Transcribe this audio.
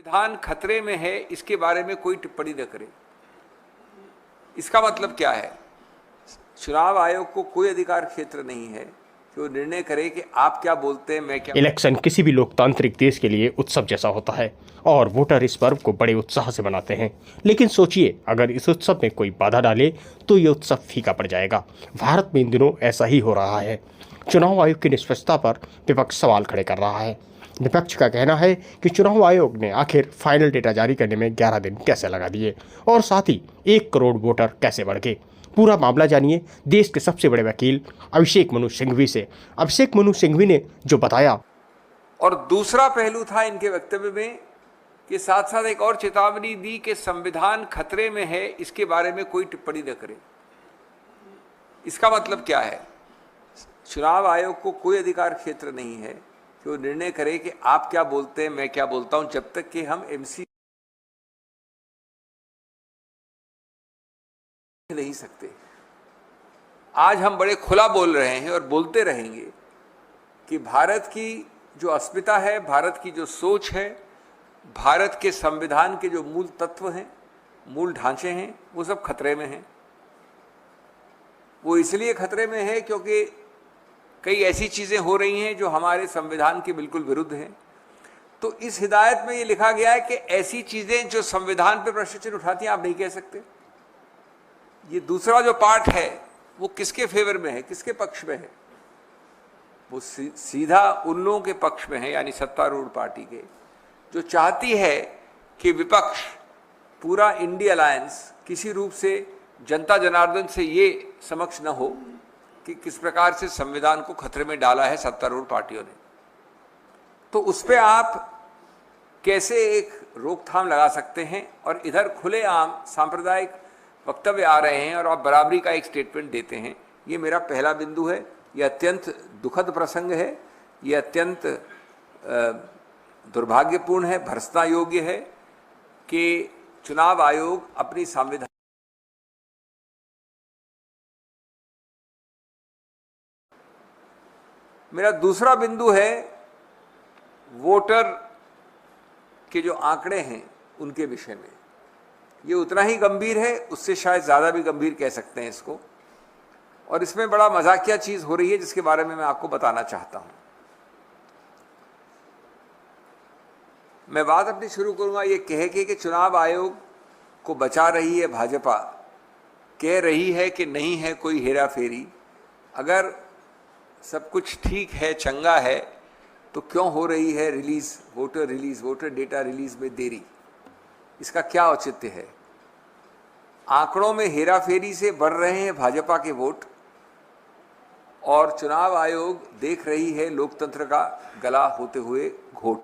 संविधान खतरे में है इसके बारे में कोई टिप्पणी न करे। इसका मतलब क्या है? चुनाव आयोग को कोई अधिकार क्षेत्र नहीं है कि वो निर्णय करे कि आप क्या बोलते हैं, मैं क्या। इलेक्शन किसी भी लोकतांत्रिक देश के लिए उत्सव जैसा होता है और वोटर इस पर्व को बड़े उत्साह से मनाते हैं। लेकिन सोचिए, अगर इस उत्सव में कोई बाधा डाले तो ये उत्सव फीका पड़ जाएगा। भारत में इन दिनों ऐसा ही हो रहा है। चुनाव आयोग की निष्पक्षता पर विपक्ष सवाल खड़े कर रहा है। विपक्ष का कहना है कि चुनाव आयोग ने आखिर फाइनल डेटा जारी करने में 11 दिन कैसे लगा दिए और साथ ही 1 करोड़ वोटर कैसे बढ़ गए। पूरा मामला जानिए देश के सबसे बड़े वकील अभिषेक मनु सिंघवी से। अभिषेक मनु सिंघवी ने जो बताया। और दूसरा पहलू था इनके वक्तव्य में कि साथ साथ एक और चेतावनी दी कि संविधान खतरे में है, इसके बारे में कोई टिप्पणी न करे। इसका मतलब क्या है? चुनाव आयोग को कोई अधिकार क्षेत्र नहीं है कि वो निर्णय करे कि आप क्या बोलते हैं, मैं क्या बोलता हूं, जब तक कि हम एमसी नहीं सकते। आज हम बड़े खुला बोल रहे हैं और बोलते रहेंगे कि भारत की जो अस्मिता है, भारत की जो सोच है, भारत के संविधान के जो मूल तत्व हैं, मूल ढांचे हैं, वो सब खतरे में हैं। वो इसलिए खतरे में है क्योंकि कई ऐसी चीजें हो रही हैं जो हमारे संविधान के बिल्कुल विरुद्ध हैं। तो इस हिदायत में ये लिखा गया है कि ऐसी चीजें जो संविधान पर प्रश्न चिन्ह उठाती हैं, आप नहीं कह सकते। ये दूसरा जो पार्ट है वो किसके फेवर में है, किसके पक्ष में है? वो सीधा उन लोगों के पक्ष में है, यानी सत्तारूढ़ पार्टी के, जो चाहती है कि विपक्ष, पूरा इंडिया अलायंस किसी रूप से जनता जनार्दन से ये समक्ष न हो कि किस प्रकार से संविधान को खतरे में डाला है सत्तारूढ़ पार्टियों ने। तो उस पर आप कैसे एक रोकथाम लगा सकते हैं? और इधर खुलेआम सांप्रदायिक वक्तव्य आ रहे हैं और आप बराबरी का एक स्टेटमेंट देते हैं। ये मेरा पहला बिंदु है। ये अत्यंत दुखद प्रसंग है, ये अत्यंत दुर्भाग्यपूर्ण है, भर्त्सना योग्य है कि चुनाव आयोग अपनी संविधान। मेरा दूसरा बिंदु है वोटर के जो आंकड़े हैं उनके विषय में। ये उतना ही गंभीर है, उससे शायद ज़्यादा भी गंभीर कह सकते हैं इसको। और इसमें बड़ा मजाकिया चीज़ हो रही है जिसके बारे में मैं आपको बताना चाहता हूं। मैं बात अपनी शुरू करूंगा ये कह के कि चुनाव आयोग को बचा रही है भाजपा, कह रही है कि नहीं है कोई हेरा फेरी। अगर सब कुछ ठीक है, चंगा है, तो क्यों हो रही है वोटर डेटा रिलीज में देरी? इसका क्या औचित्य है? आंकड़ों में हेराफेरी से बढ़ रहे हैं भाजपा के वोट और चुनाव आयोग देख रही है लोकतंत्र का गला होते हुए घोट।